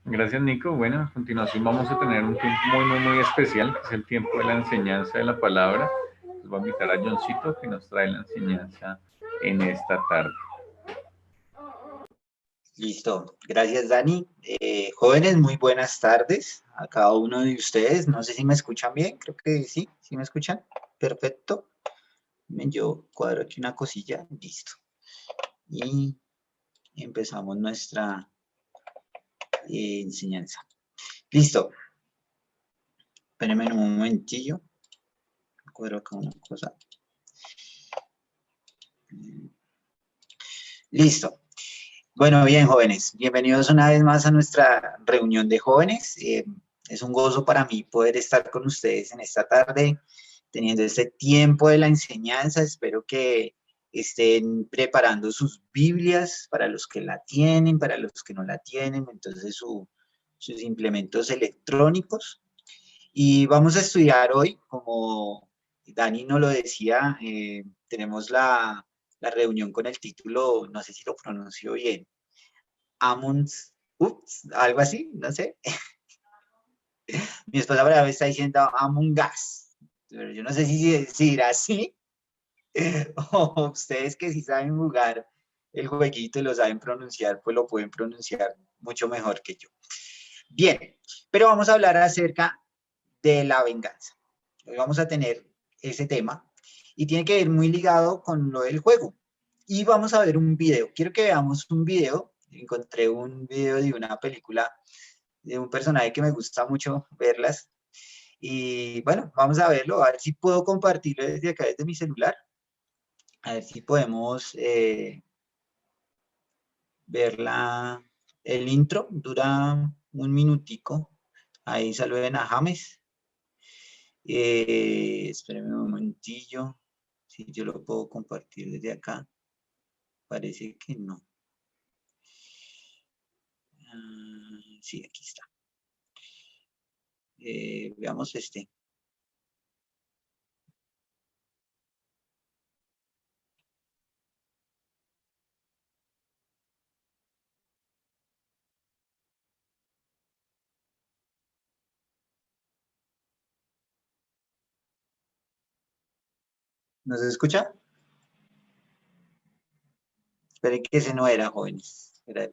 Gracias, Nico. Bueno, a continuación vamos a tener un tiempo muy especial, que es el tiempo de la enseñanza de la palabra. Les voy a invitar a Johncito, que nos trae la enseñanza en esta tarde. Listo, gracias Dani. Jóvenes, muy buenas tardes a cada uno de ustedes. No sé si me escuchan bien, creo que sí, sí me escuchan. Perfecto. Yo cuadro aquí una cosilla, listo. Y empezamos nuestra enseñanza. Listo. Espérenme un momentillo. Cuadro acá una cosa. Listo. Bueno, bien, jóvenes, bienvenidos una vez más a nuestra reunión de jóvenes. Es un gozo para mí poder estar con ustedes en esta tarde, teniendo este tiempo de la enseñanza. Espero que estén preparando sus Biblias para los que la tienen, para los que no la tienen, entonces sus implementos electrónicos. Y vamos a estudiar hoy, como Dani nos lo decía, tenemos la reunión con el título, no sé si lo pronuncio bien, Amunds, ups, algo así, no sé. Mi esposa me está diciendo Among Us, pero yo no sé si irá así, o ustedes que sí saben jugar el jueguito y lo saben pronunciar, pues lo pueden pronunciar mucho mejor que yo. Bien, pero vamos a hablar acerca de la venganza. Hoy vamos a tener ese tema y tiene que ir muy ligado con lo del juego. Y vamos a ver un video. Quiero que veamos un video. Encontré un video de una película de un personaje que me gusta mucho verlas. Y bueno, vamos a verlo, a ver si puedo compartirlo desde acá, desde mi celular. A ver si podemos ver el intro. Dura un minutico. Ahí saluden a James. Espérenme un momentillo. Si yo lo puedo compartir desde acá. Parece que no. Sí, aquí está. Veamos este. ¿Nos escucha? Esperen que ese no era, jóvenes. Era...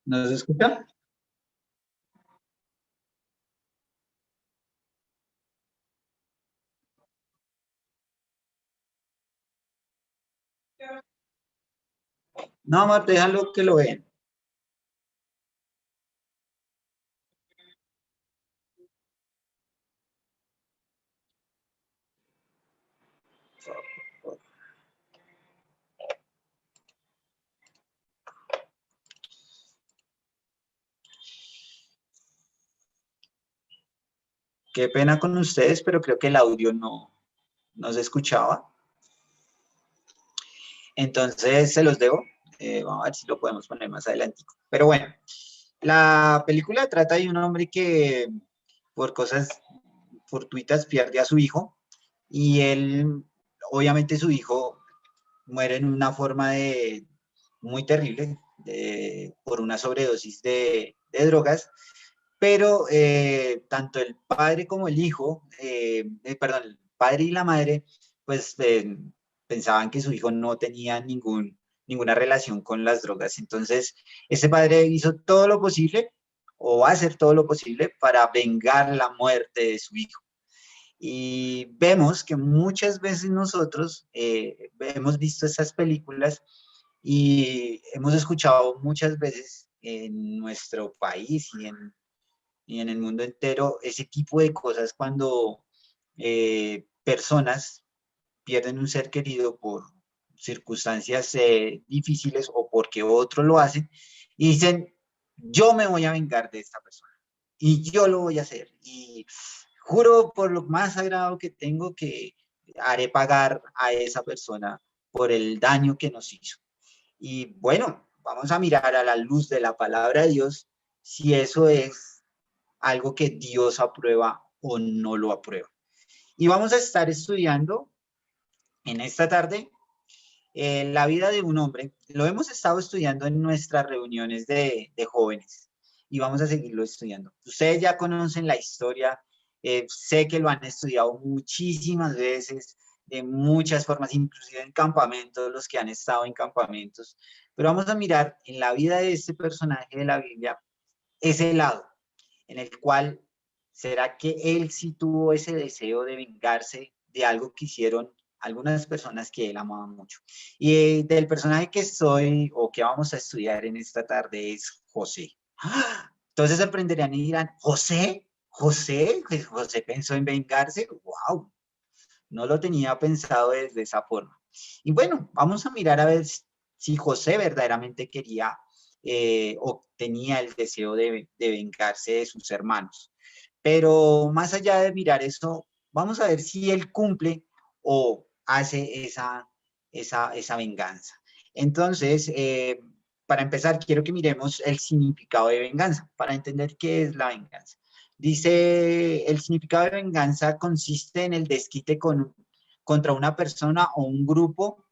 ¿Nos escucha? No, amor, déjalo que lo vean. Qué pena con ustedes, pero creo que el audio no se escuchaba. Entonces se los debo. Vamos a ver si lo podemos poner más adelante. Pero bueno, la película trata de un hombre que por cosas fortuitas pierde a su hijo y él, obviamente su hijo muere en una forma muy terrible por una sobredosis de drogas, pero tanto el padre como el hijo, perdón, el padre y la madre, pues pensaban que su hijo no tenía ninguna relación con las drogas. Entonces, ese padre hizo todo lo posible, o va a hacer todo lo posible, para vengar la muerte de su hijo. Y vemos que muchas veces nosotros hemos visto estas películas y hemos escuchado muchas veces en nuestro país y en el mundo entero ese tipo de cosas cuando personas pierden un ser querido por circunstancias difíciles o porque otro lo hace y dicen, yo me voy a vengar de esta persona y yo lo voy a hacer y juro por lo más sagrado que tengo que haré pagar a esa persona por el daño que nos hizo. Y bueno, vamos a mirar a la luz de la palabra de Dios si eso es algo que Dios aprueba o no lo aprueba. Y vamos a estar estudiando en esta tarde la vida de un hombre. Lo hemos estado estudiando en nuestras reuniones de jóvenes y vamos a seguirlo estudiando. Ustedes ya conocen la historia, sé que lo han estudiado muchísimas veces, de muchas formas, inclusive en campamentos, los que han estado en campamentos, pero vamos a mirar en la vida de este personaje de la Biblia ese lado en el cual será que él sí tuvo ese deseo de vengarse de algo que hicieron algunas personas que él amaba mucho. Y del personaje que soy o que vamos a estudiar en esta tarde es José. ¡Ah! Entonces aprenderán y dirán, ¿José? ¿José? ¿José pensó en vengarse? ¡Wow! No lo tenía pensado desde esa forma. Y bueno, vamos a mirar a ver si José verdaderamente quería o tenía el deseo de vengarse de sus hermanos. Pero más allá de mirar eso, vamos a ver si él cumple o hace esa venganza. Entonces, para empezar, quiero que miremos el significado de venganza, para entender qué es la venganza. Dice, el significado de venganza consiste en el desquite contra una persona o un grupo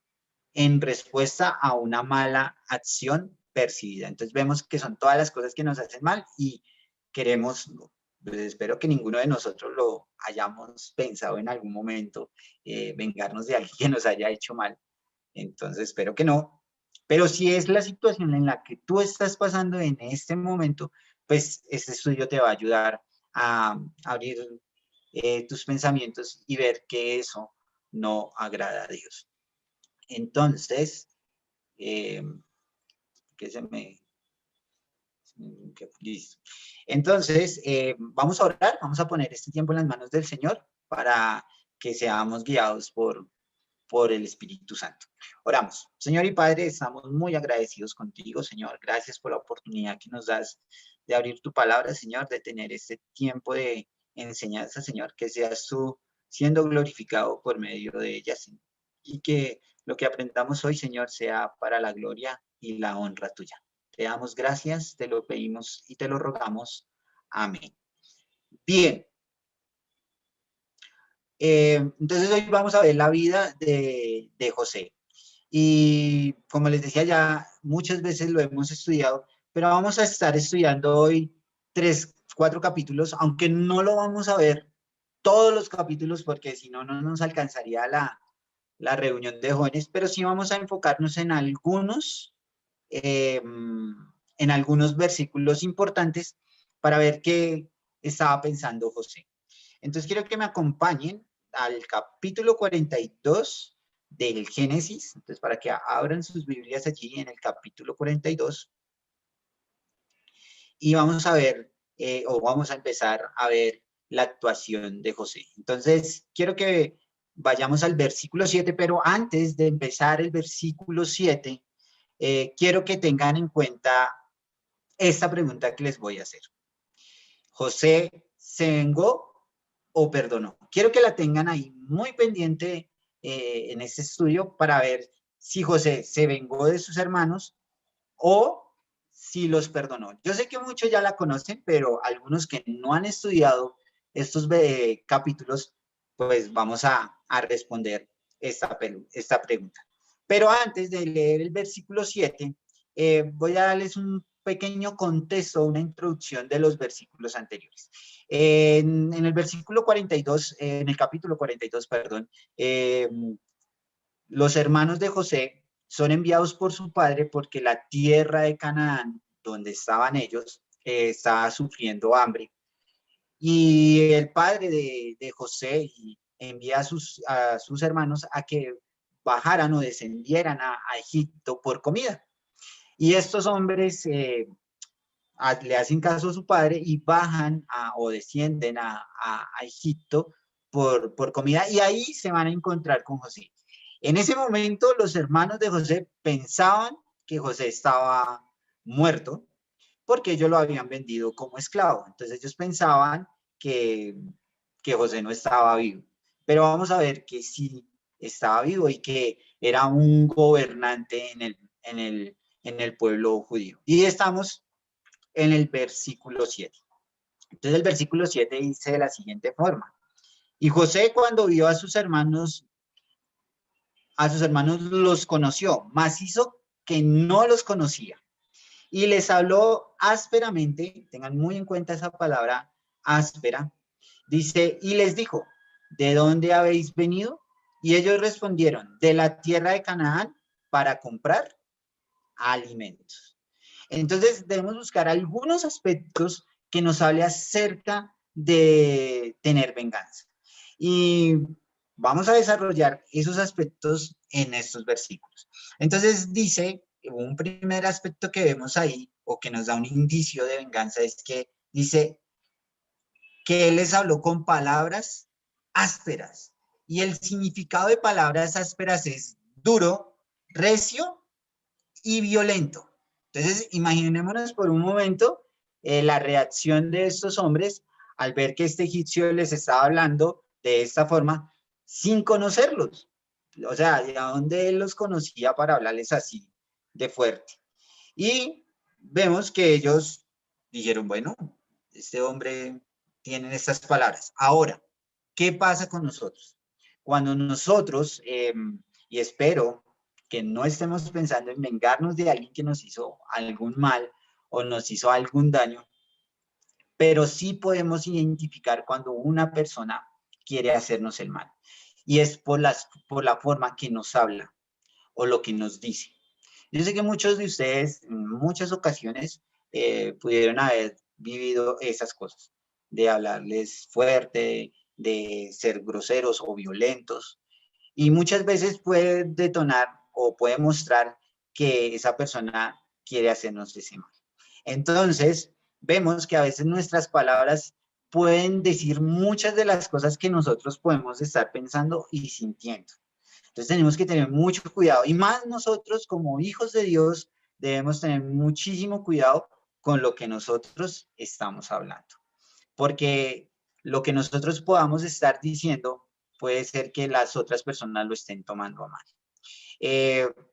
en respuesta a una mala acción percibida. Entonces vemos que son todas las cosas que nos hacen mal y queremos, pues espero que ninguno de nosotros lo hayamos pensado en algún momento, vengarnos de alguien que nos haya hecho mal. Entonces espero que no. Pero si es la situación en la que tú estás pasando en este momento, pues este estudio te va a ayudar a abrir tus pensamientos y ver que eso no agrada a Dios. Entonces, eh, que se me... Listo. Entonces, vamos a orar, vamos a poner este tiempo en las manos del Señor para que seamos guiados por el Espíritu Santo. Oramos. Señor y Padre, estamos muy agradecidos contigo, Señor. Gracias por la oportunidad que nos das de abrir tu palabra, Señor, de tener este tiempo de enseñanza, Señor, que seas tú siendo glorificado por medio de ella, Señor. Y que lo que aprendamos hoy, Señor, sea para la gloria y la honra tuya. Te damos gracias, te lo pedimos y te lo rogamos. Amén. Bien, entonces hoy vamos a ver la vida de José. Y como les decía ya, muchas veces lo hemos estudiado, pero vamos a estar estudiando hoy 3, 4 capítulos, aunque no lo vamos a ver todos los capítulos porque si no, no nos alcanzaría la reunión de jóvenes, pero sí vamos a enfocarnos en algunos versículos importantes para ver qué estaba pensando José. Entonces quiero que me acompañen al capítulo 42 del Génesis, entonces para que abran sus Biblias allí en el capítulo 42 y vamos a ver, o vamos a empezar a ver la actuación de José. Entonces quiero que vayamos al versículo 7, pero antes de empezar el versículo 7, quiero que tengan en cuenta esta pregunta que les voy a hacer. ¿José se vengó o perdonó? Quiero que la tengan ahí muy pendiente en este estudio para ver si José se vengó de sus hermanos o si los perdonó. Yo sé que muchos ya la conocen, pero algunos que no han estudiado estos capítulos, pues vamos a responder esta pregunta. Pero antes de leer el versículo 7, voy a darles un pequeño contexto, una introducción de los versículos anteriores. En el versículo 42, en el capítulo 42, perdón, los hermanos de José son enviados por su padre porque la tierra de Canaán, donde estaban ellos, estaba sufriendo hambre. Y el padre de José envía a sus hermanos a que bajaran o descendieran a Egipto por comida. Y estos hombres le hacen caso a su padre y bajan o descienden a Egipto por comida y ahí se van a encontrar con José. En ese momento los hermanos de José pensaban que José estaba muerto porque ellos lo habían vendido como esclavo. Entonces ellos pensaban que, que José no estaba vivo. Pero vamos a ver que sí estaba vivo y que era un gobernante en el pueblo judío. Y estamos en el versículo 7. Entonces el versículo 7 dice de la siguiente forma: y José, cuando vio a sus hermanos los conoció, mas hizo que no los conocía. Y les habló ásperamente, tengan muy en cuenta esa palabra áspera, dice, y les dijo, ¿de dónde habéis venido? Y ellos respondieron, de la tierra de Canaán para comprar alimentos. Entonces debemos buscar algunos aspectos que nos hable acerca de tener venganza. Y vamos a desarrollar esos aspectos en estos versículos. Entonces dice, un primer aspecto que vemos ahí, o que nos da un indicio de venganza, es que dice que él les habló con palabras ásperas. Y el significado de palabras ásperas es duro, recio y violento. Entonces, imaginémonos por un momento la reacción de estos hombres al ver que este egipcio les estaba hablando de esta forma sin conocerlos. O sea, ¿de dónde él los conocía para hablarles así de fuerte? Y vemos que ellos dijeron, bueno, este hombre tiene estas palabras. Ahora, ¿qué pasa con nosotros? Cuando nosotros, y espero que no estemos pensando en vengarnos de alguien que nos hizo algún mal o nos hizo algún daño, pero sí podemos identificar cuando una persona quiere hacernos el mal. Y es por la forma que nos habla o lo que nos dice. Yo sé que muchos de ustedes en muchas ocasiones pudieron haber vivido esas cosas, de hablarles fuerte, de ser groseros o violentos, y muchas veces puede detonar o puede mostrar que esa persona quiere hacernos ese mal. Entonces, vemos que a veces nuestras palabras pueden decir muchas de las cosas que nosotros podemos estar pensando y sintiendo. Entonces tenemos que tener mucho cuidado y más nosotros como hijos de Dios debemos tener muchísimo cuidado con lo que nosotros estamos hablando, porque lo que nosotros podamos estar diciendo puede ser que las otras personas lo estén tomando a mal.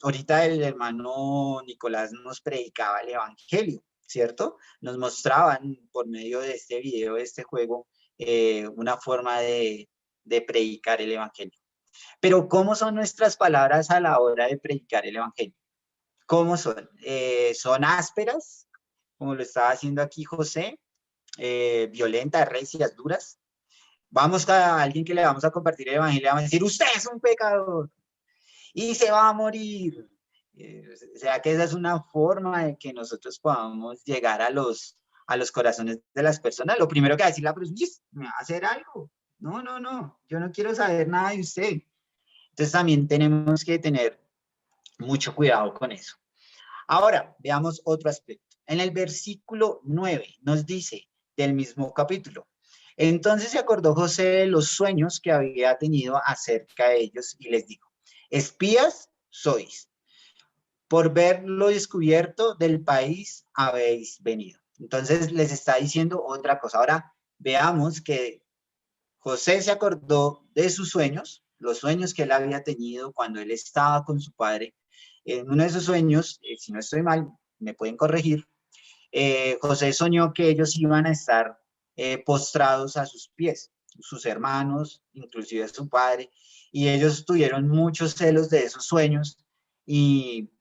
Ahorita el hermano Nicolás nos predicaba el evangelio, ¿cierto? Nos mostraban por medio de este video, de este juego, una forma de predicar el evangelio. Pero ¿cómo son nuestras palabras a la hora de predicar el evangelio? ¿Cómo son? ¿Son ásperas, como lo estaba haciendo aquí José? ¿Violentas, recias, duras? Vamos a alguien que le vamos a compartir el evangelio, vamos a decir, usted es un pecador y se va a morir. O sea que esa es una forma de que nosotros podamos llegar a los corazones de las personas. Lo primero que va a decir la persona es, ¿me va a hacer algo? No, no, no, yo no quiero saber nada de usted. Entonces también tenemos que tener mucho cuidado con eso. Ahora, veamos otro aspecto. En el versículo 9 nos dice del mismo capítulo. Entonces se acordó José de los sueños que había tenido acerca de ellos y les dijo, espías sois, por ver lo descubierto del país habéis venido. Entonces les está diciendo otra cosa. Ahora veamos que José se acordó de sus sueños, los sueños que él había tenido cuando él estaba con su padre. En uno de esos sueños, si no estoy mal, me pueden corregir, José soñó que ellos iban a estar postrados a sus pies, sus hermanos, inclusive su padre, y ellos tuvieron muchos celos de esos sueños y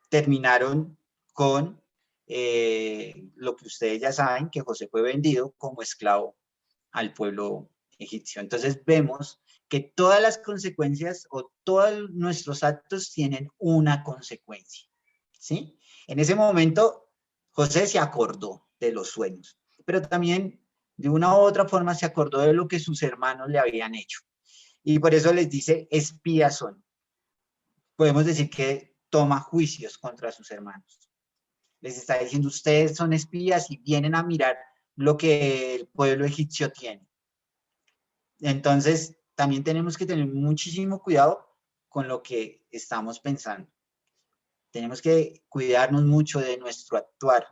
terminaron con lo que ustedes ya saben, que José fue vendido como esclavo al pueblo egipcio. Entonces vemos que todas las consecuencias o todos nuestros actos tienen una consecuencia, ¿sí? En ese momento, José se acordó de los sueños, pero también de una u otra forma se acordó de lo que sus hermanos le habían hecho. Y por eso les dice, espías son. Podemos decir que toma juicios contra sus hermanos. Les está diciendo, ustedes son espías y vienen a mirar lo que el pueblo egipcio tiene. Entonces, también tenemos que tener muchísimo cuidado con lo que estamos pensando. Tenemos que cuidarnos mucho de nuestro actuar.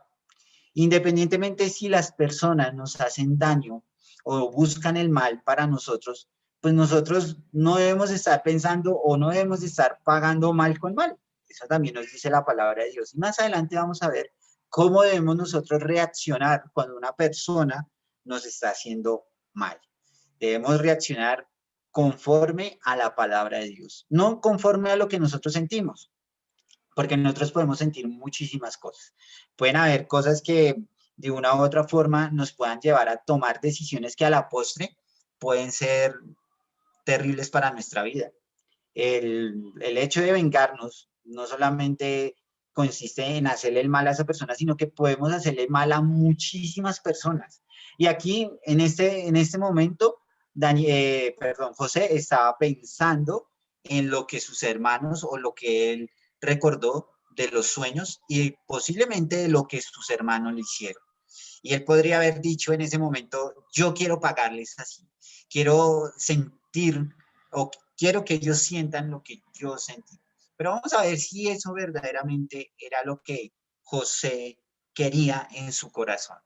Independientemente si las personas nos hacen daño o buscan el mal para nosotros, pues nosotros no debemos estar pensando o no debemos estar pagando mal con mal. Eso también nos dice la palabra de Dios. Y más adelante vamos a ver cómo debemos nosotros reaccionar cuando una persona nos está haciendo mal. Debemos reaccionar conforme a la palabra de Dios, no conforme a lo que nosotros sentimos, porque nosotros podemos sentir muchísimas cosas. Pueden haber cosas que de una u otra forma nos puedan llevar a tomar decisiones que a la postre pueden ser terribles para nuestra vida. El hecho de vengarnos no solamente consiste en hacerle el mal a esa persona, sino que podemos hacerle mal a muchísimas personas. Y aquí, en este momento, José estaba pensando en lo que sus hermanos o lo que él recordó de los sueños y posiblemente de lo que sus hermanos le hicieron. Y él podría haber dicho en ese momento, yo quiero pagarles así, quiero sentir o quiero que ellos sientan lo que yo sentí. Pero vamos a ver si eso verdaderamente era lo que José quería en su corazón.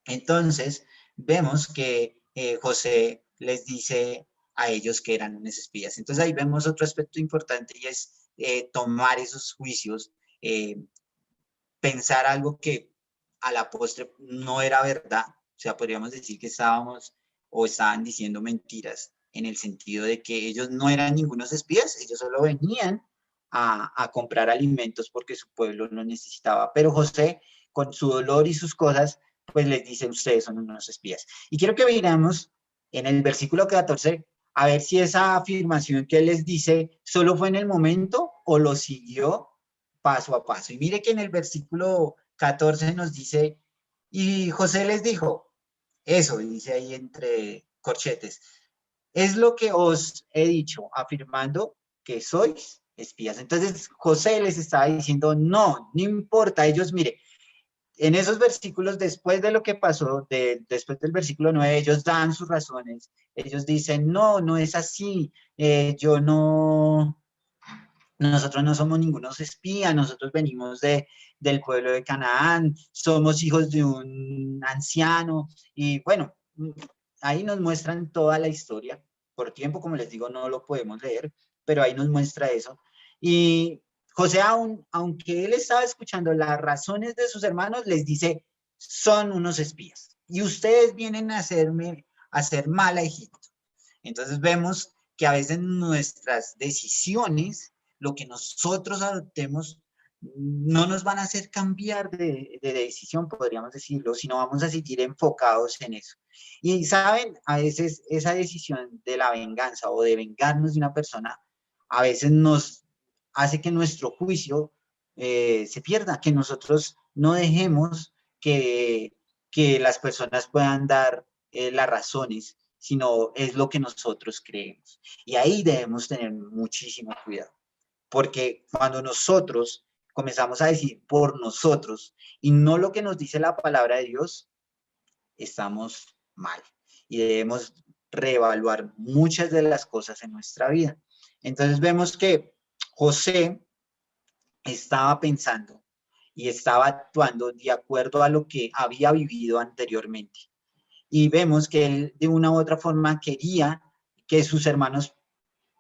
Entonces, vemos que José les dice a ellos que eran unos espías. Entonces ahí vemos otro aspecto importante y es tomar esos juicios, pensar algo que a la postre no era verdad. O sea, podríamos decir que estábamos o estaban diciendo mentiras en el sentido de que ellos no eran ningunos espías, ellos solo venían a comprar alimentos porque su pueblo lo necesitaba. Pero José, con su dolor y sus cosas, pues les dice, ustedes son unos espías. Y quiero que veamos en el versículo 14, a ver si esa afirmación que él les dice solo fue en el momento o lo siguió paso a paso. Y mire que en el versículo 14 nos dice, y José les dijo, eso dice ahí entre corchetes, es lo que os he dicho, afirmando que sois espías. Entonces José les estaba diciendo, no, no importa, ellos, mire, en esos versículos, después de lo que pasó, después del versículo 9, ellos dan sus razones, ellos dicen, no, no es así, yo no, nosotros no somos ningunos espías, nosotros venimos del pueblo de Canaán, somos hijos de un anciano y bueno, ahí nos muestran toda la historia. Por tiempo, como les digo, no lo podemos leer, pero ahí nos muestra eso. Y José, aunque él estaba escuchando las razones de sus hermanos, les dice, son unos espías y ustedes vienen a hacer mal a Egipto. Entonces vemos que a veces nuestras decisiones, lo que nosotros adoptemos, no nos van a hacer cambiar de decisión, podríamos decirlo, sino vamos a seguir enfocados en eso. Y saben, a veces esa decisión de la venganza o de vengarnos de una persona, a veces nos hace que nuestro juicio se pierda, que nosotros no dejemos que las personas puedan dar las razones, sino es lo que nosotros creemos. Y ahí debemos tener muchísimo cuidado, porque cuando nosotros comenzamos a decir por nosotros y no lo que nos dice la palabra de Dios, estamos mal y debemos reevaluar muchas de las cosas en nuestra vida. Entonces vemos que José estaba pensando y estaba actuando de acuerdo a lo que había vivido anteriormente. Y vemos que él de una u otra forma quería que sus hermanos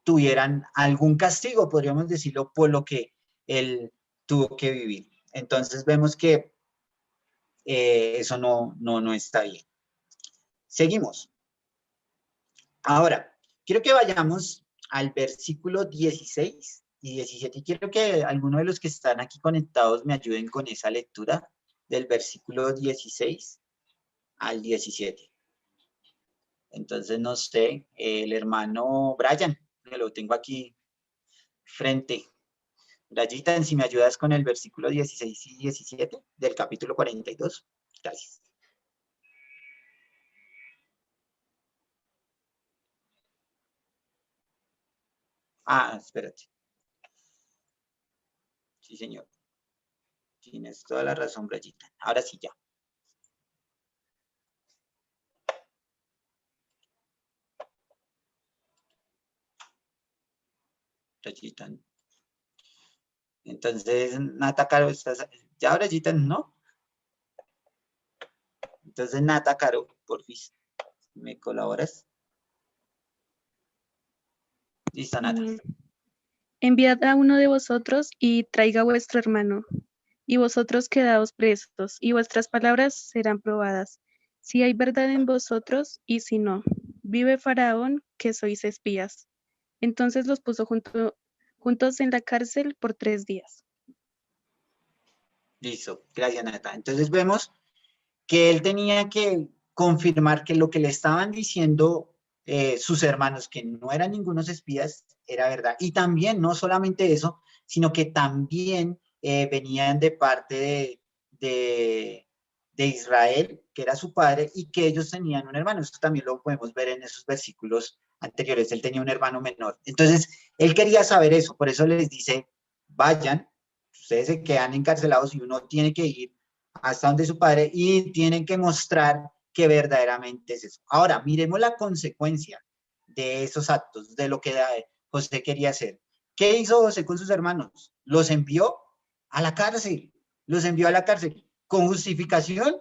tuvieran algún castigo, podríamos decirlo, por lo que él tuvo que vivir. Entonces vemos que eso no está bien. Seguimos. Ahora, quiero que vayamos al versículo 16 y 17. Y quiero que alguno de los que están aquí conectados me ayuden con esa lectura del versículo 16 al 17. Entonces, no sé, el hermano Brian, que lo tengo aquí frente. Brian, si me ayudas con el versículo 16 y 17 del capítulo 42. Gracias. Ah, espérate. Sí, señor. Tienes toda la razón, Brian. Ahora sí, ya. Brian. Entonces, Nata Caro, ¿estás? Ya, Brian, ¿no? Entonces, Nata Caro, por fin, ¿me colaboras? Listo, Nata. Enviad a uno de vosotros y traiga a vuestro hermano. y vosotros quedaos prestos, y vuestras palabras serán probadas, si hay verdad en vosotros, y si no. Vive Faraón, que sois espías. Entonces los puso juntos en la cárcel por 3 días. Listo, gracias, Nata. Entonces vemos que él tenía que confirmar que lo que le estaban diciendo sus hermanos, que no eran ningunos espías, era verdad. Y también, no solamente eso, sino que también venían de parte de Israel, que era su padre, y que ellos tenían un hermano. Esto también lo podemos ver en esos versículos anteriores. Él tenía un hermano menor. Entonces, él quería saber eso, por eso les dice, vayan, ustedes se quedan encarcelados y uno tiene que ir hasta donde su padre y tienen que mostrar que verdaderamente es eso. Ahora, miremos la consecuencia de esos actos, de lo que José quería hacer. ¿Qué hizo José con sus hermanos? Los envió a la cárcel, los envió a la cárcel. ¿Con justificación?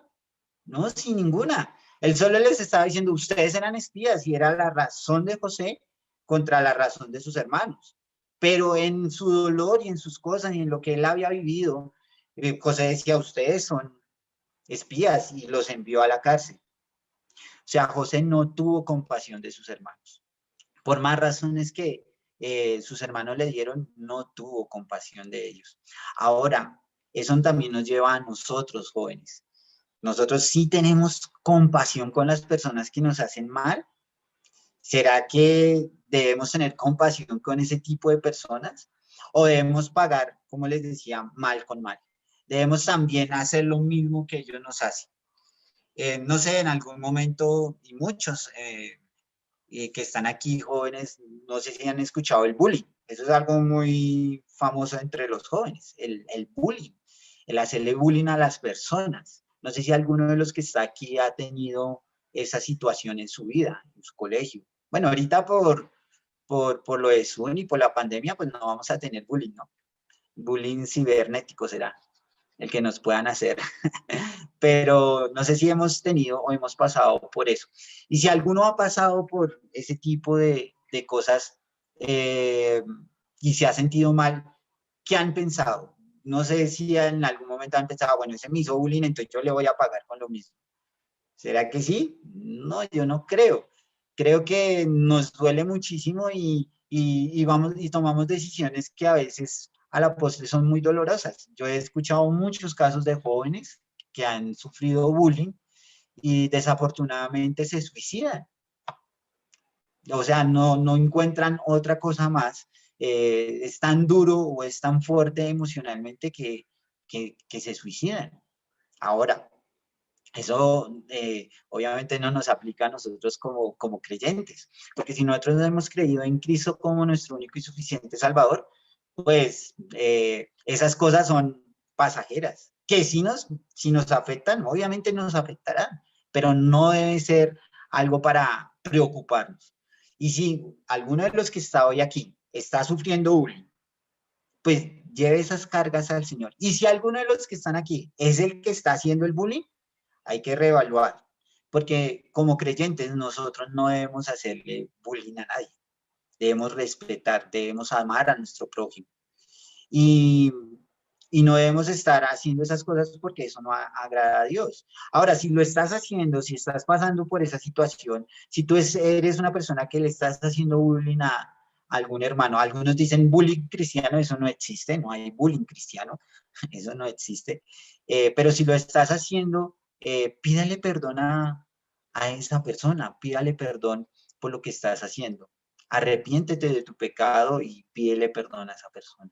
No, sin ninguna. Él solo les estaba diciendo, ustedes eran espías y era la razón de José contra la razón de sus hermanos. Pero en su dolor y en sus cosas y en lo que él había vivido, José decía, ustedes son espías y los envió a la cárcel. O sea, José no tuvo compasión de sus hermanos. Por más razones que sus hermanos le dieron, no tuvo compasión de ellos. Ahora, eso también nos lleva a nosotros, jóvenes. Nosotros sí tenemos compasión con las personas que nos hacen mal. ¿Será que debemos tener compasión con ese tipo de personas? ¿O debemos pagar, como les decía, mal con mal? Debemos también hacer lo mismo que ellos nos hacen. No sé, en algún momento, y muchos que están aquí jóvenes, no sé si han escuchado el bullying. Eso es algo muy famoso entre los jóvenes, el bullying, el hacerle bullying a las personas. No sé si alguno de los que está aquí ha tenido esa situación en su vida, en su colegio. Bueno, ahorita por lo de Zoom y por la pandemia, pues no vamos a tener bullying, ¿no? Bullying cibernético será el que nos puedan hacer. Pero no sé si hemos tenido o hemos pasado por eso. Y si alguno ha pasado por ese tipo de cosas eh, y se ha sentido mal, ¿qué han pensado? No sé si en algún momento han pensado, bueno, ese me hizo bullying, entonces yo le voy a pagar con lo mismo. ¿Será que sí? No, yo no creo. Creo que nos duele muchísimo y vamos y tomamos decisiones que a veces a la postre son muy dolorosas. Yo he escuchado muchos casos de jóvenes que han sufrido bullying y desafortunadamente se suicidan. O sea, no encuentran otra cosa más. Es tan duro o es tan fuerte emocionalmente que se suicidan. Ahora, eso obviamente no nos aplica a nosotros como creyentes, porque si nosotros hemos creído en Cristo como nuestro único y suficiente Salvador, pues esas cosas son pasajeras, que si nos afectan, obviamente nos afectarán, pero no debe ser algo para preocuparnos. Y si alguno de los que está hoy aquí está sufriendo bullying, pues lleve esas cargas al Señor. Y si alguno de los que están aquí es el que está haciendo el bullying, hay que reevaluar, porque como creyentes nosotros no debemos hacerle bullying a nadie, debemos respetar, debemos amar a nuestro prójimo y, y no debemos estar haciendo esas cosas porque eso no agrada a Dios. Ahora, si lo estás haciendo, si estás pasando por esa situación, si tú eres una persona que le estás haciendo bullying a algún hermano, algunos dicen bullying cristiano, eso no existe, no hay bullying cristiano, eso no existe, pero si lo estás haciendo, pídale perdón a esa persona, pídale perdón por lo que estás haciendo. Arrepiéntete de tu pecado y pídele perdón a esa persona.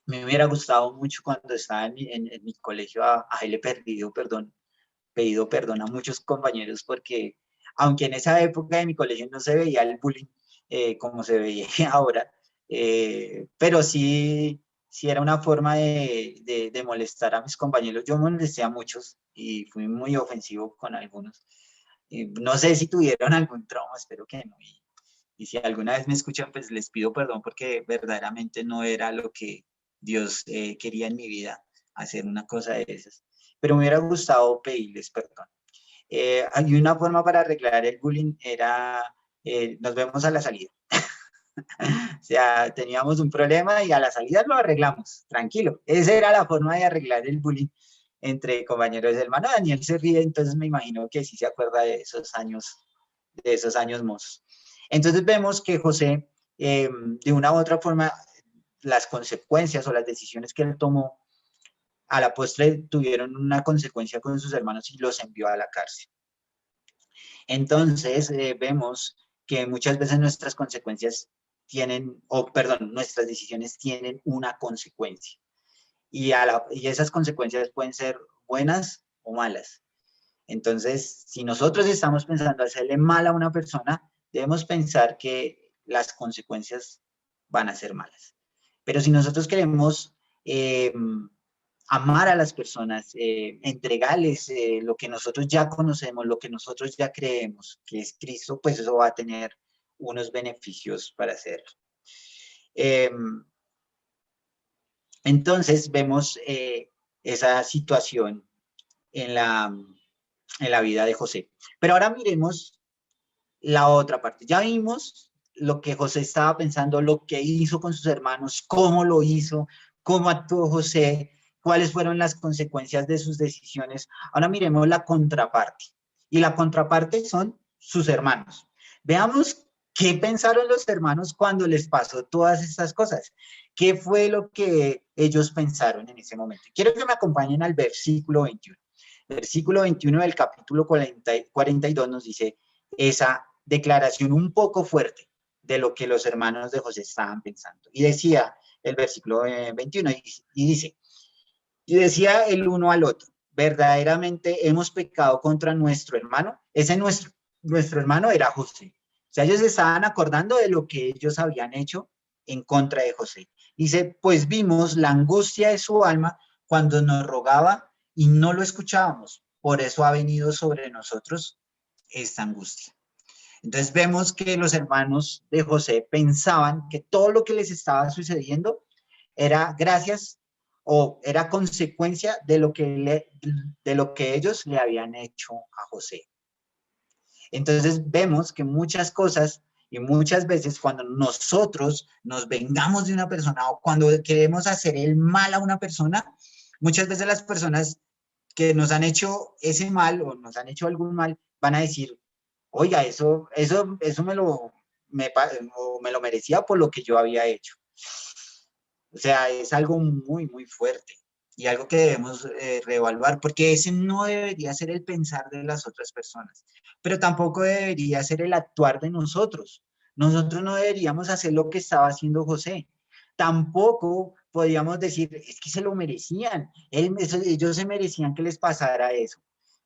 Me hubiera gustado mucho cuando estaba en mi colegio a haberle pedido perdón a muchos compañeros porque aunque en esa época de mi colegio no se veía el bullying como se veía ahora, pero sí era una forma de molestar a mis compañeros. Yo molesté a muchos y fui muy ofensivo con algunos. No sé si tuvieron algún trauma, espero que no. Y si alguna vez me escuchan, pues les pido perdón porque verdaderamente no era lo que Dios quería en mi vida, hacer una cosa de esas. Pero me hubiera gustado pedirles perdón. Hay una forma para arreglar el bullying, era nos vemos a la salida. O sea, teníamos un problema y a la salida lo arreglamos, tranquilo. Esa era la forma de arreglar el bullying entre compañeros. El hermano Daniel se ríe, entonces me imagino que sí se acuerda de esos años mozos. Entonces vemos que José, de una u otra forma, las consecuencias o las decisiones que él tomó a la postre tuvieron una consecuencia con sus hermanos y los envió a la cárcel. Entonces vemos que muchas veces nuestras consecuencias tienen, o perdón, nuestras decisiones tienen una consecuencia. Y esas consecuencias pueden ser buenas o malas. Entonces, si nosotros estamos pensando hacerle mal a una persona, debemos pensar que las consecuencias van a ser malas. Pero si nosotros queremos amar a las personas, entregarles lo que nosotros ya conocemos, lo que nosotros ya creemos, que es Cristo, pues eso va a tener unos beneficios para hacerlo. Entonces vemos esa situación en la vida de José. Pero ahora miremos la otra parte. Ya vimos lo que José estaba pensando, lo que hizo con sus hermanos, cómo lo hizo, cómo actuó José, cuáles fueron las consecuencias de sus decisiones. Ahora miremos la contraparte. Y la contraparte son sus hermanos. Veamos qué pensaron los hermanos cuando les pasó todas estas cosas. ¿Qué fue lo que ellos pensaron en ese momento? Quiero que me acompañen al versículo 21. Versículo 21 del capítulo 42 nos dice esa declaración un poco fuerte de lo que los hermanos de José estaban pensando. Y decía el versículo 21, y decía el uno al otro, verdaderamente hemos pecado contra nuestro hermano. Nuestro hermano era José. O sea, ellos estaban acordando de lo que ellos habían hecho en contra de José. Dice, pues vimos la angustia de su alma cuando nos rogaba y no lo escuchábamos. Por eso ha venido sobre nosotros esta angustia. Entonces vemos que los hermanos de José pensaban que todo lo que les estaba sucediendo era gracias o era consecuencia de lo que ellos le habían hecho a José. Entonces vemos que muchas cosas y muchas veces cuando nosotros nos vengamos de una persona o cuando queremos hacer el mal a una persona, muchas veces las personas que nos han hecho ese mal o nos han hecho algún mal van a decir, oiga, eso me lo merecía por lo que yo había hecho. O sea, es algo muy, muy fuerte y algo que debemos reevaluar, porque ese no debería ser el pensar de las otras personas, pero tampoco debería ser el actuar de nosotros. Nosotros no deberíamos hacer lo que estaba haciendo José. Tampoco podríamos decir, es que se lo merecían, ellos se merecían que les pasara eso.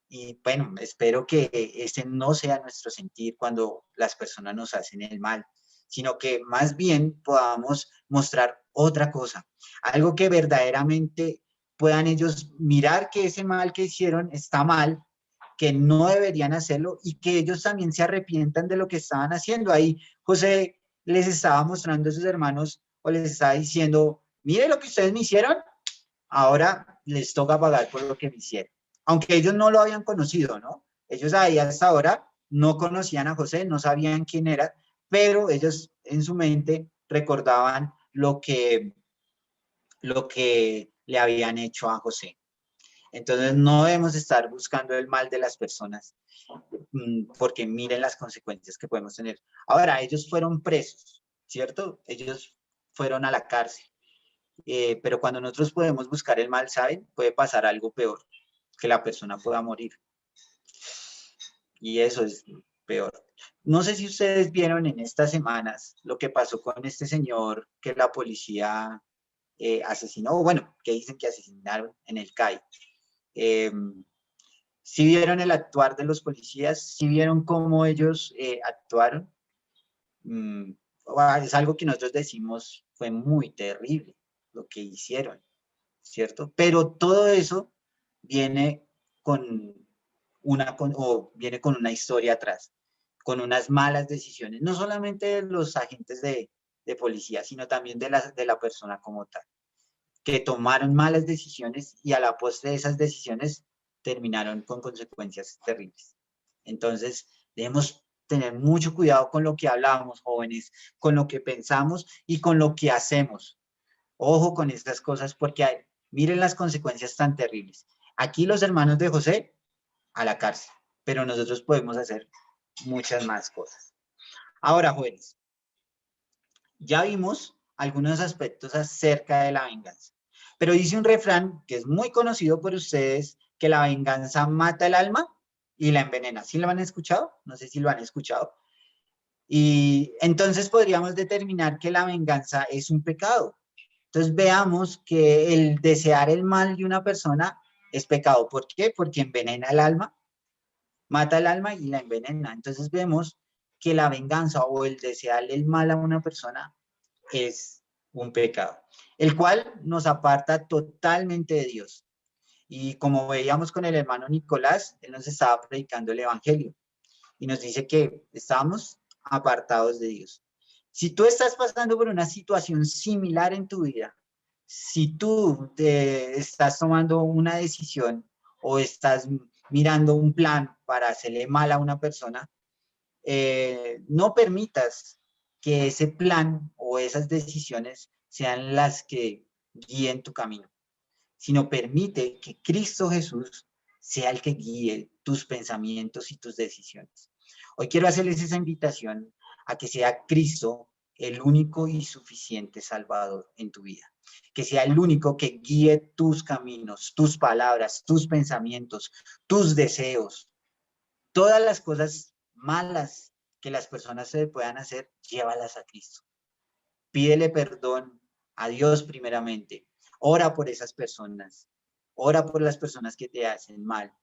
Y bueno, espero que ese no sea nuestro sentir cuando las personas nos hacen el mal, sino que más bien podamos mostrar otra cosa, algo que verdaderamente puedan ellos mirar que ese mal que hicieron está mal, que no deberían hacerlo y que ellos también se arrepientan de lo que estaban haciendo. Ahí José les estaba mostrando a sus hermanos o les estaba diciendo, mire lo que ustedes me hicieron, ahora les toca pagar por lo que me hicieron. Aunque ellos no lo habían conocido, ¿no? Ellos ahí hasta ahora no conocían a José, no sabían quién era, pero ellos en su mente recordaban lo que le habían hecho a José. Entonces no debemos estar buscando el mal de las personas, porque miren las consecuencias que podemos tener. Ahora, ellos fueron presos, ¿cierto? Ellos fueron a la cárcel. Pero cuando nosotros podemos buscar el mal, ¿saben? Puede pasar algo peor, que la persona pueda morir. Y eso es peor. No sé si ustedes vieron en estas semanas lo que pasó con este señor que la policía asesinó, o bueno, que dicen que asesinaron en el CAI. ¿Sí vieron el actuar de los policías? ¿Sí vieron cómo ellos actuaron? Es algo que nosotros decimos fue muy terrible lo que hicieron, ¿cierto? Pero todo eso viene viene con una historia atrás, con unas malas decisiones, no solamente de los agentes de policía, sino también de la persona como tal, que tomaron malas decisiones y a la postre de esas decisiones terminaron con consecuencias terribles. Entonces, debemos tener mucho cuidado con lo que hablamos, jóvenes, con lo que pensamos y con lo que hacemos. Ojo con estas cosas porque miren las consecuencias tan terribles. Aquí los hermanos de José a la cárcel, pero nosotros podemos hacer muchas más cosas. Ahora, jóvenes, ya vimos algunos aspectos acerca de la venganza, pero dice un refrán que es muy conocido por ustedes, que la venganza mata el alma y la envenena. ¿Sí lo han escuchado? No sé si lo han escuchado. Y entonces podríamos determinar que la venganza es un pecado. Entonces veamos que el desear el mal de una persona es pecado. ¿Por qué? Porque envenena el alma, mata el alma y la envenena. Entonces vemos que la venganza o el desear el mal a una persona es un pecado, el cual nos aparta totalmente de Dios. Y como veíamos con el hermano Nicolás, él nos estaba predicando el evangelio y nos dice que estamos apartados de Dios. Si tú estás pasando por una situación similar en tu vida, si tú te estás tomando una decisión o estás mirando un plan para hacerle mal a una persona, no permitas que ese plan o esas decisiones sean las que guíen tu camino, sino permite que Cristo Jesús sea el que guíe tus pensamientos y tus decisiones. Hoy quiero hacerles esa invitación a que sea Cristo el único y suficiente Salvador en tu vida. Que sea el único que guíe tus caminos, tus palabras, tus pensamientos, tus deseos. Todas las cosas malas que las personas se puedan hacer, llévalas a Cristo. Pídele perdón a Dios primeramente. Ora por esas personas. Ora por las personas que te hacen mal.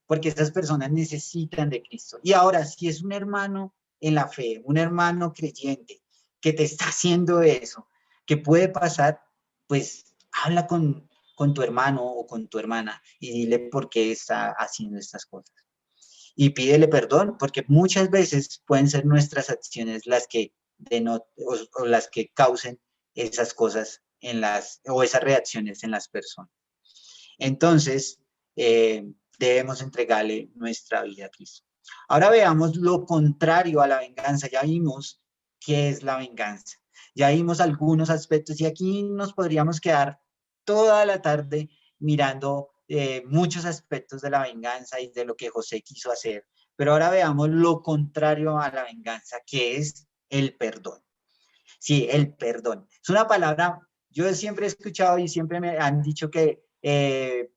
Porque esas personas necesitan de Cristo. Y ahora, si es un hermano en la fe, un hermano creyente que te está haciendo eso, que puede pasar, pues habla con tu hermano o con tu hermana y dile por qué está haciendo estas cosas. Y pídele perdón, porque muchas veces pueden ser nuestras acciones las que o las que causen esas cosas o esas reacciones en las personas. Entonces, debemos entregarle nuestra vida a Cristo. Ahora veamos lo contrario a la venganza. Ya vimos qué es la venganza. Ya vimos algunos aspectos y aquí nos podríamos quedar toda la tarde mirando muchos aspectos de la venganza y de lo que José quiso hacer. Pero ahora veamos lo contrario a la venganza, que es el perdón. Sí, el perdón. Es una palabra, yo siempre he escuchado y siempre me han dicho que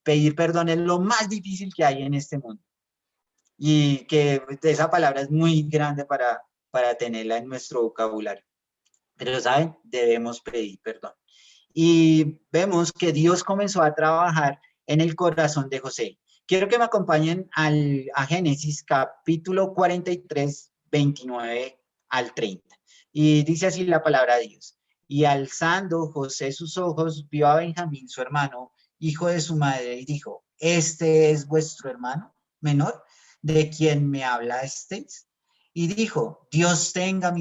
pedir perdón es lo más difícil que hay en este mundo. Y que esa palabra es muy grande para tenerla en nuestro vocabulario. Pero, ¿saben? Debemos pedir perdón. Y vemos que Dios comenzó a trabajar en el corazón de José. Quiero que me acompañen a Génesis capítulo 43, 29 al 30. Y dice así la palabra de Dios. Y alzando José sus ojos, vio a Benjamín, su hermano, hijo de su madre, y dijo, ¿este es vuestro hermano menor, de quien me hablasteis? Y dijo, Dios tenga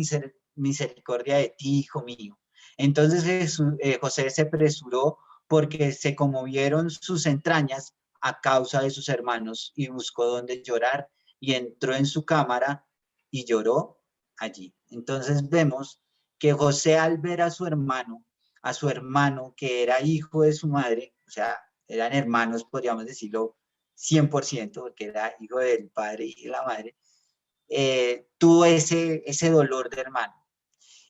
misericordia de ti, hijo mío. Entonces José se apresuró porque se conmovieron sus entrañas a causa de sus hermanos y buscó donde llorar y entró en su cámara y lloró allí. Entonces vemos que José al ver a su hermano que era hijo de su madre, o sea, eran hermanos, podríamos decirlo 100%, porque era hijo del padre y de la madre, tuvo ese dolor de hermano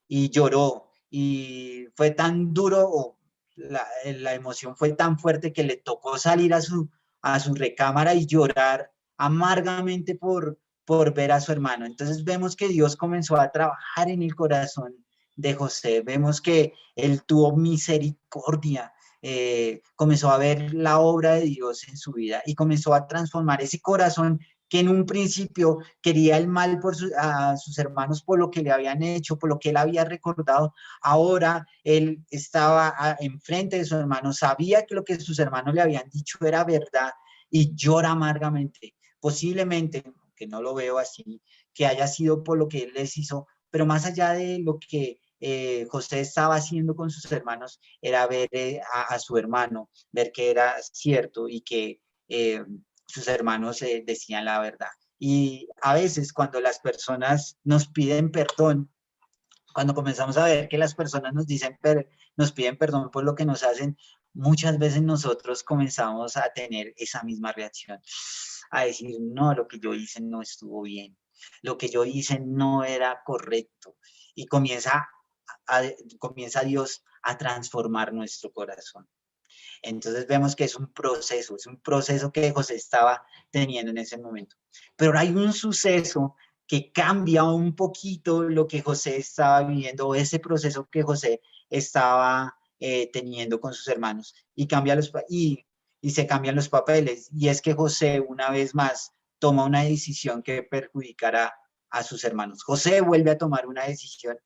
y lloró y fue tan duro, o la emoción fue tan fuerte que le tocó salir a su recámara y llorar amargamente por ver a su hermano. Entonces vemos que Dios comenzó a trabajar en el corazón de José, vemos que él tuvo misericordia, comenzó a ver la obra de Dios en su vida y comenzó a transformar ese corazón que en un principio quería el mal a sus hermanos por lo que le habían hecho, por lo que él había recordado. Ahora él estaba enfrente de su hermano, sabía que lo que sus hermanos le habían dicho era verdad y llora amargamente. Posiblemente, que no lo veo así, que haya sido por lo que él les hizo, pero más allá de lo que José estaba haciendo con sus hermanos, era ver a su hermano, ver que era cierto y que sus hermanos decían la verdad. Y a veces cuando las personas nos piden perdón, cuando comenzamos a ver que las personas nos piden perdón por lo que nos hacen, muchas veces nosotros comenzamos a tener esa misma reacción, a decir, no, lo que yo hice no estuvo bien, lo que yo hice no era correcto. Y comienza Dios a transformar nuestro corazón. Entonces vemos que es un proceso que José estaba teniendo en ese momento. Pero hay un suceso que cambia un poquito lo que José estaba viviendo, o ese proceso que José estaba teniendo con sus hermanos, y se cambian los papeles. Y es que José, una vez más, toma una decisión que perjudicará a sus hermanos. José vuelve a tomar una decisión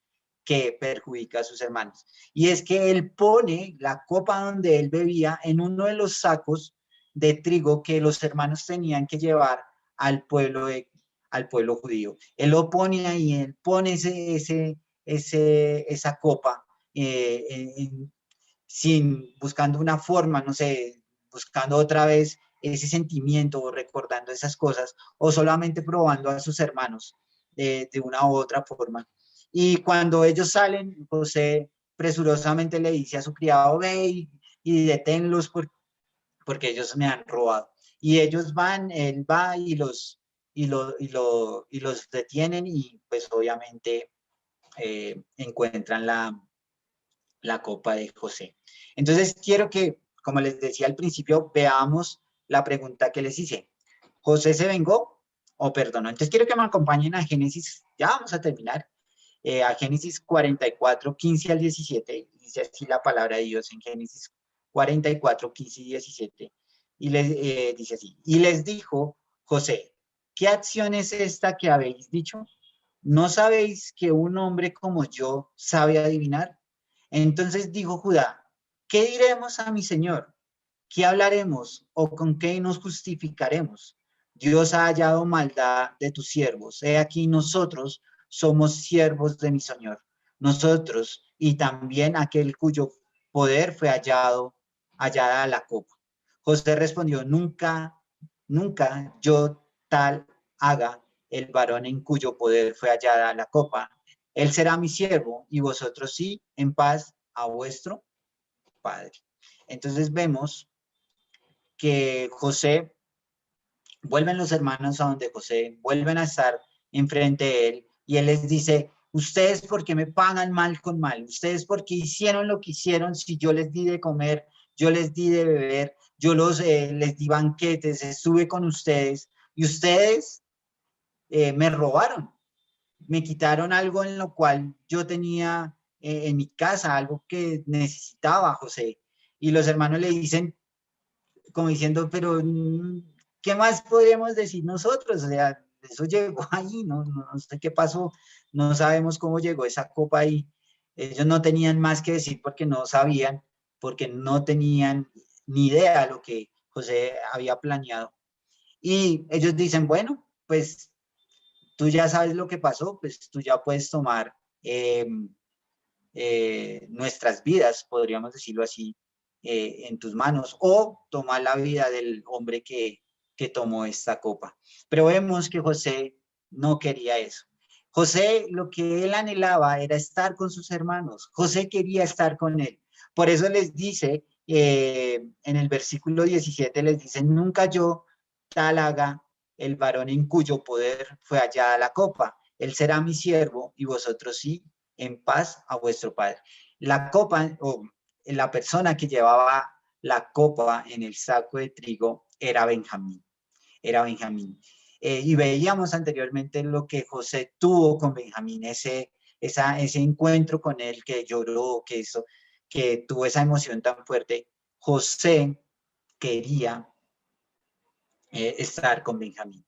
que perjudica a sus hermanos. Y es que él pone la copa donde él bebía en uno de los sacos de trigo que los hermanos tenían que llevar al pueblo judío. Él lo pone ahí, él pone esa copa buscando una forma, no sé, buscando otra vez ese sentimiento o recordando esas cosas, o solamente probando a sus hermanos de una u otra forma. Y cuando ellos salen, José presurosamente le dice a su criado, ve y deténlos porque ellos me han robado. Y ellos van, él va y los detienen y pues obviamente encuentran la copa de José. Entonces quiero que, como les decía al principio, veamos la pregunta que les hice. ¿José se vengó o perdonó? Entonces quiero que me acompañen a Génesis, ya vamos a terminar, a Génesis 44, 15 al 17, dice así la palabra de Dios en Génesis 44, 15 y 17, y les dice así, y les dijo José, ¿qué acción es esta que habéis dicho? ¿No sabéis que un hombre como yo sabe adivinar? Entonces dijo Judá, ¿qué diremos a mi señor? ¿Qué hablaremos o con qué nos justificaremos? Dios ha hallado maldad de tus siervos. He aquí nosotros somos siervos de mi Señor. Nosotros y también aquel cuyo poder fue hallada la copa. José respondió, nunca, nunca yo tal haga el varón en cuyo poder fue hallada la copa. Él será mi siervo y vosotros sí, en paz a vuestro padre. Entonces vemos que José, vuelven los hermanos a donde José, vuelven a estar enfrente de él y él les dice, ustedes por qué me pagan mal con mal, ustedes por qué hicieron lo que hicieron si yo les di de comer, yo les di de beber, yo les di banquetes, estuve con ustedes y ustedes me robaron, me quitaron algo en lo cual yo tenía en mi casa, algo que necesitaba José. Y los hermanos le dicen, como diciendo, pero ¿qué más podríamos decir nosotros? O sea, eso llegó ahí, no sé qué pasó, no sabemos cómo llegó esa copa ahí. Ellos no tenían más que decir porque no sabían, porque no tenían ni idea de lo que José había planeado. Y ellos dicen, bueno, pues tú ya sabes lo que pasó, pues tú ya puedes tomar nuestras vidas, podríamos decirlo así, en tus manos, o tomar la vida del hombre que tomó esta copa. Pero vemos que José no quería eso. José, lo que él anhelaba era estar con sus hermanos. José quería estar con él. Por eso les dice, en el versículo 17, les dice, nunca yo tal haga el varón en cuyo poder fue hallada la copa. Él será mi siervo y vosotros sí, en paz a vuestro padre. La copa, o la persona que llevaba la copa en el saco de trigo era Benjamín. Era Benjamín. Y veíamos anteriormente lo que José tuvo con Benjamín, ese encuentro con él que lloró, que tuvo esa emoción tan fuerte. José quería estar con Benjamín.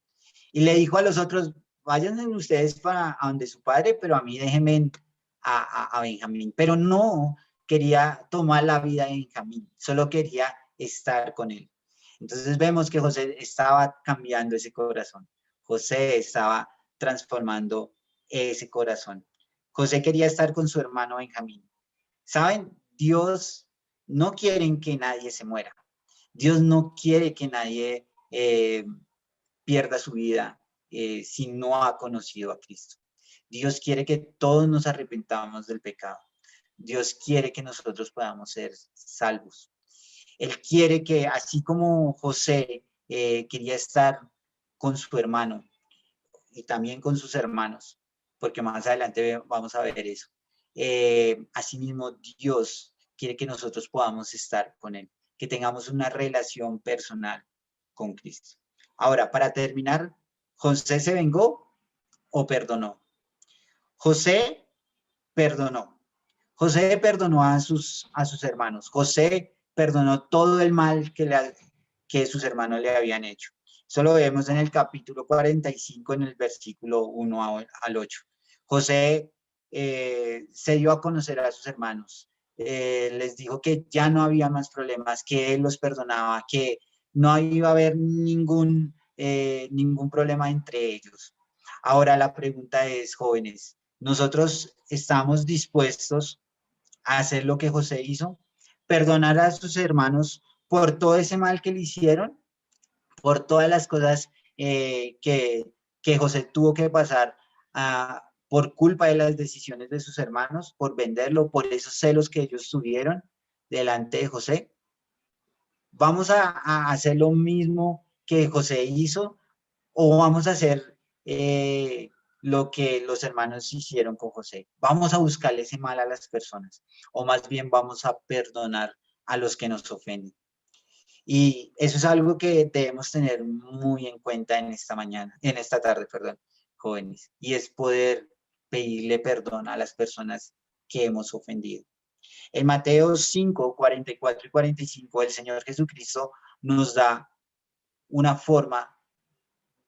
Y le dijo a los otros, váyanse ustedes para a donde su padre, pero a mí déjenme a Benjamín. Pero no quería tomar la vida de Benjamín, solo quería estar con él. Entonces vemos que José estaba cambiando ese corazón. José estaba transformando ese corazón. José quería estar con su hermano Benjamín. ¿Saben? Dios no quiere que nadie se muera. Dios no quiere que nadie pierda su vida si no ha conocido a Cristo. Dios quiere que todos nos arrepentamos del pecado. Dios quiere que nosotros podamos ser salvos. Él quiere que, así como José quería estar con su hermano y también con sus hermanos, porque más adelante vamos a ver eso. Asimismo, Dios quiere que nosotros podamos estar con Él, que tengamos una relación personal con Cristo. Ahora, para terminar, ¿José se vengó o perdonó? José perdonó. José perdonó a sus hermanos. José perdonó todo el mal que sus hermanos le habían hecho. Eso lo vemos en el capítulo 45, en el versículo 1 al 8. José se dio a conocer a sus hermanos. Les dijo que ya no había más problemas, que él los perdonaba, que no iba a haber ningún problema entre ellos. Ahora la pregunta es, jóvenes, ¿nosotros estamos dispuestos a hacer lo que José hizo? ¿Perdonar a sus hermanos por todo ese mal que le hicieron? ¿Por todas las cosas que José tuvo que pasar por culpa de las decisiones de sus hermanos, por venderlo, por esos celos que ellos tuvieron delante de José? ¿Vamos a hacer lo mismo que José hizo o vamos a hacer lo que los hermanos hicieron con José? Vamos a buscarle ese mal a las personas, o más bien vamos a perdonar a los que nos ofenden. Y eso es algo que debemos tener muy en cuenta en esta tarde, jóvenes, y es poder pedirle perdón a las personas que hemos ofendido. En Mateo 5, 44 y 45, el Señor Jesucristo nos da una forma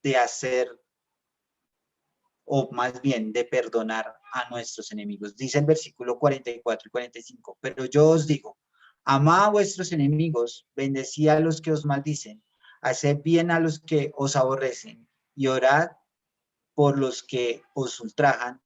de hacer, o más bien de perdonar a nuestros enemigos. Dice el versículo 44 y 45, pero yo os digo, amad a vuestros enemigos, bendecid a los que os maldicen, haced bien a los que os aborrecen, y orad por los que os ultrajan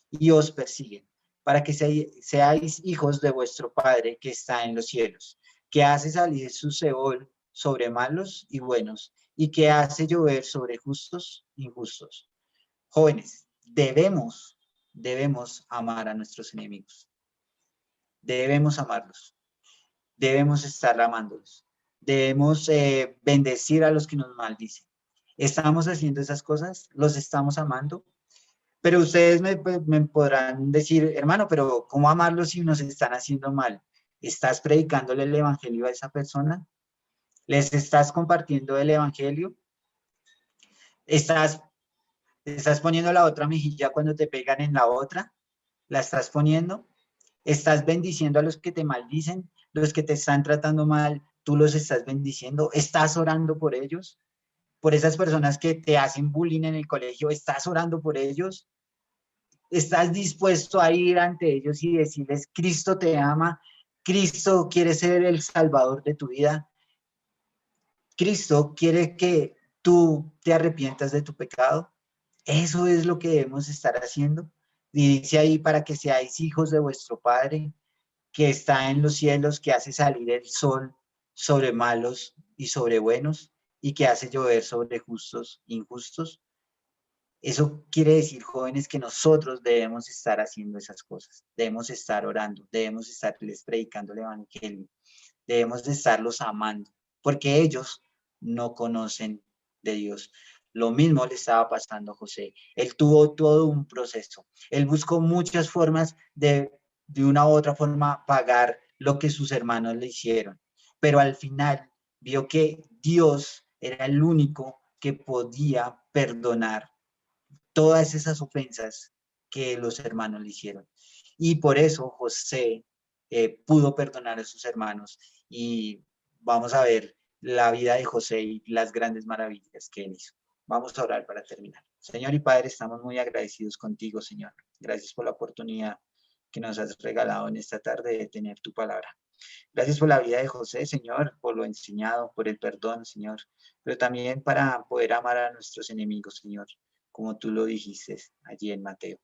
y os persiguen, para que seáis hijos de vuestro Padre que está en los cielos, que hace salir su Seol sobre malos y buenos, y que hace llover sobre justos e injustos. Jóvenes, debemos amar a nuestros enemigos. Debemos amarlos. Debemos estar amándolos. Debemos bendecir a los que nos maldicen. ¿Estamos haciendo esas cosas? ¿Los estamos amando? Pero ustedes me podrán decir, hermano, pero ¿cómo amarlos si nos están haciendo mal? ¿Estás predicándole el evangelio a esa persona? ¿Les estás compartiendo el evangelio? ¿Estás poniendo la otra mejilla cuando te pegan en la otra? ¿La estás poniendo? ¿Estás bendiciendo a los que te maldicen? ¿Los que te están tratando mal, tú los estás bendiciendo? ¿Estás orando por ellos? ¿Por esas personas que te hacen bullying en el colegio? ¿Estás orando por ellos? ¿Estás dispuesto a ir ante ellos y decirles, Cristo te ama, Cristo quiere ser el salvador de tu vida, Cristo quiere que tú te arrepientas de tu pecado? Eso es lo que debemos estar haciendo. Y dice ahí, para que seáis hijos de vuestro Padre que está en los cielos, que hace salir el sol sobre malos y sobre buenos, y que hace llover sobre justos e injustos. Eso quiere decir, jóvenes, que nosotros debemos estar haciendo esas cosas, debemos estar orando, debemos estarles predicando el evangelio, debemos estarlos amando, porque ellos no conocen de Dios. Lo mismo le estaba pasando a José. Él tuvo todo un proceso. Él buscó muchas formas de una u otra forma pagar lo que sus hermanos le hicieron, pero al final vio que Dios era el único que podía perdonar todas esas ofensas que los hermanos le hicieron. Y por eso José pudo perdonar a sus hermanos. Y vamos a ver la vida de José y las grandes maravillas que él hizo. Vamos a orar para terminar. Señor y Padre, estamos muy agradecidos contigo, Señor. Gracias por la oportunidad que nos has regalado en esta tarde de tener tu palabra. Gracias por la vida de José, Señor, por lo enseñado, por el perdón, Señor, pero también para poder amar a nuestros enemigos, Señor, como tú lo dijiste allí en Mateo.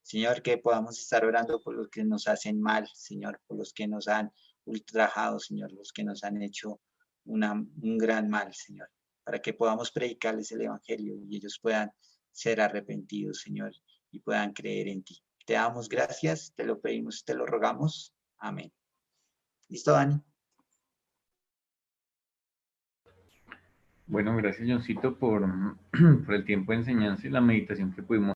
Señor, que podamos estar orando por los que nos hacen mal, Señor, por los que nos han ultrajado, Señor, los que nos han hecho un gran mal, Señor. para que podamos predicarles el Evangelio y ellos puedan ser arrepentidos, Señor, y puedan creer en ti. Te damos gracias, te lo pedimos, te lo rogamos. Amén. ¿Listo, Dani? Bueno, gracias, Johncito, por el tiempo de enseñanza y la meditación que pudimos